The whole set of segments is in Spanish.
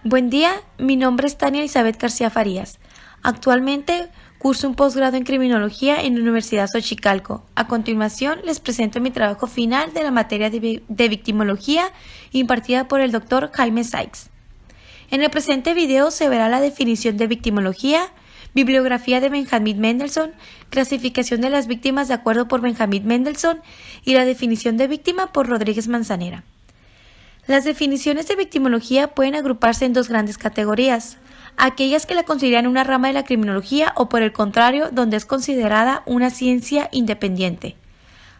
Buen día, mi nombre es Tania Elizabeth García Farías. Actualmente curso un posgrado en Criminología en la Universidad Xochicalco. A continuación les presento mi trabajo final de la materia de victimología impartida por el Dr. Jaime Sykes. En el presente video se verá la definición de victimología, bibliografía de Benjamin Mendelssohn, clasificación de las víctimas de acuerdo por Benjamin Mendelssohn y la definición de víctima por Rodríguez Manzanera. Las definiciones de victimología pueden agruparse en dos grandes categorías: aquellas que la consideran una rama de la criminología o, por el contrario, donde es considerada una ciencia independiente.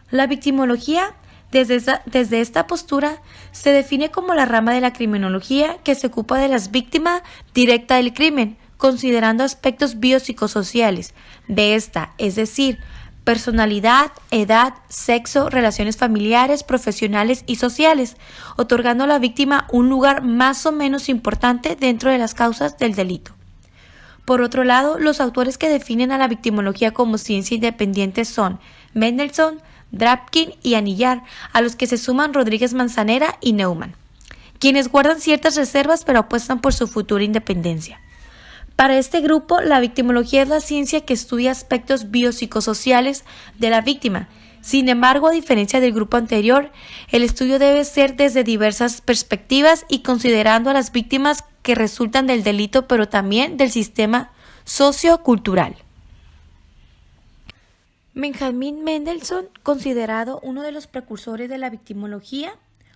La victimología, desde esta postura, se define como la rama de la criminología que se ocupa de las víctimas directa del crimen, considerando aspectos biopsicosociales de esta, es decir, personalidad, edad, sexo, relaciones familiares, profesionales y sociales, otorgando a la víctima un lugar más o menos importante dentro de las causas del delito. Por otro lado, los autores que definen a la victimología como ciencia independiente son Mendelssohn, Drapkin y Anillar, a los que se suman Rodríguez Manzanera y Neumann, quienes guardan ciertas reservas pero apuestan por su futura independencia. Para este grupo, la victimología es la ciencia que estudia aspectos biopsicosociales de la víctima. Sin embargo, a diferencia del grupo anterior, el estudio debe ser desde diversas perspectivas y considerando a las víctimas que resultan del delito, pero también del sistema sociocultural. Benjamin Mendelssohn, considerado uno de los precursores de la victimología,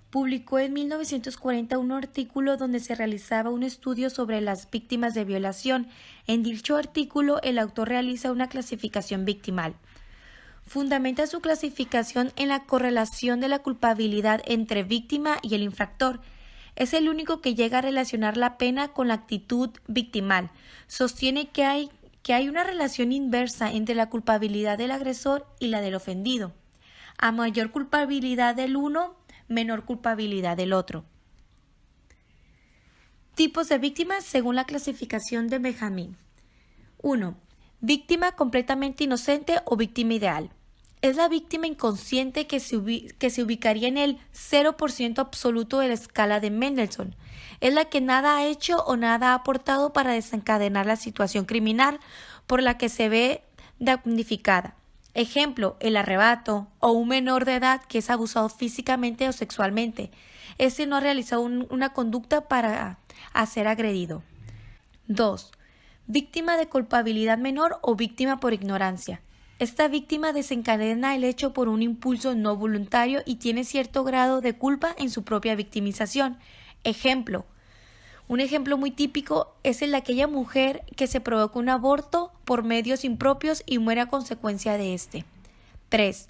publicó en 1940 un artículo donde se realizaba un estudio sobre las víctimas de violación. En dicho artículo, el autor realiza una clasificación victimal. Fundamenta su clasificación en la correlación de la culpabilidad entre víctima y el infractor. Es el único que llega a relacionar la pena con la actitud victimal. Sostiene que hay una relación inversa entre la culpabilidad del agresor y la del ofendido. A mayor culpabilidad del uno, menor culpabilidad del otro. Tipos de víctimas según la clasificación de Benjamin. 1. Víctima completamente inocente o víctima ideal. Es la víctima inconsciente que se ubicaría en el 0% absoluto de la escala de Mendelssohn. Es la que nada ha hecho o nada ha aportado para desencadenar la situación criminal por la que se ve damnificada. Ejemplo, el arrebato o un menor de edad que es abusado físicamente o sexualmente. Este no ha realizado una conducta para ser agredido. 2. Víctima de culpabilidad menor o víctima por ignorancia. Esta víctima desencadena el hecho por un impulso no voluntario y tiene cierto grado de culpa en su propia victimización. Ejemplo. Un ejemplo muy típico es el de aquella mujer que se provoca un aborto por medios impropios y muere a consecuencia de este. 3.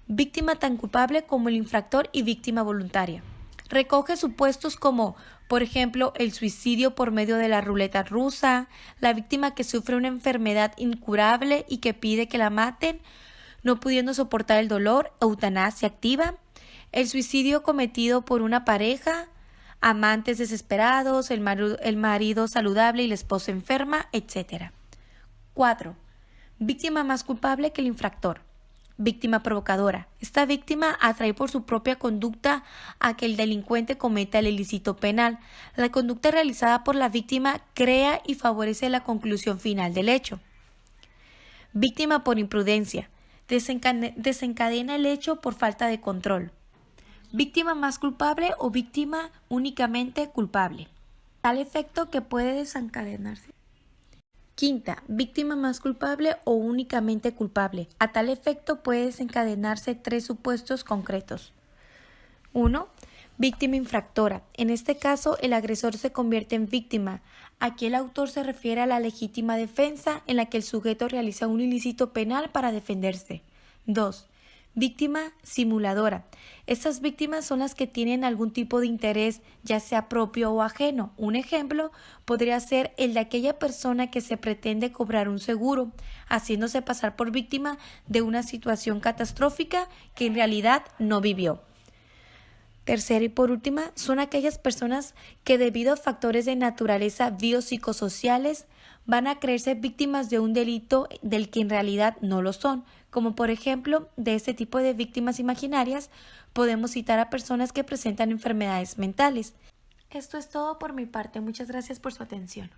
Víctima tan culpable como el infractor y víctima voluntaria. Recoge supuestos como, por ejemplo, el suicidio por medio de la ruleta rusa, la víctima que sufre una enfermedad incurable y que pide que la maten, no pudiendo soportar el dolor, eutanasia activa, el suicidio cometido por una pareja, amantes desesperados, el marido saludable y la esposa enferma, etc. 4. Víctima más culpable que el infractor. Víctima provocadora. Esta víctima atrae por su propia conducta a que el delincuente cometa el ilícito penal. La conducta realizada por la víctima crea y favorece la conclusión final del hecho. Víctima por imprudencia. Desencadena el hecho por falta de control. Víctima más culpable o víctima únicamente culpable. Tal efecto que puede desencadenarse. Quinta, víctima más culpable o únicamente culpable. A tal efecto puede desencadenarse tres supuestos concretos. 1. Víctima infractora. En este caso, el agresor se convierte en víctima. Aquí el autor se refiere a la legítima defensa en la que el sujeto realiza un ilícito penal para defenderse. 2. Víctima simuladora. Estas víctimas son las que tienen algún tipo de interés, ya sea propio o ajeno. Un ejemplo podría ser el de aquella persona que se pretende cobrar un seguro, haciéndose pasar por víctima de una situación catastrófica que en realidad no vivió. Tercera y por última, son aquellas personas que debido a factores de naturaleza biopsicosociales van a creerse víctimas de un delito del que en realidad no lo son, como por ejemplo, de este tipo de víctimas imaginarias podemos citar a personas que presentan enfermedades mentales. Esto es todo por mi parte. Muchas gracias por su atención.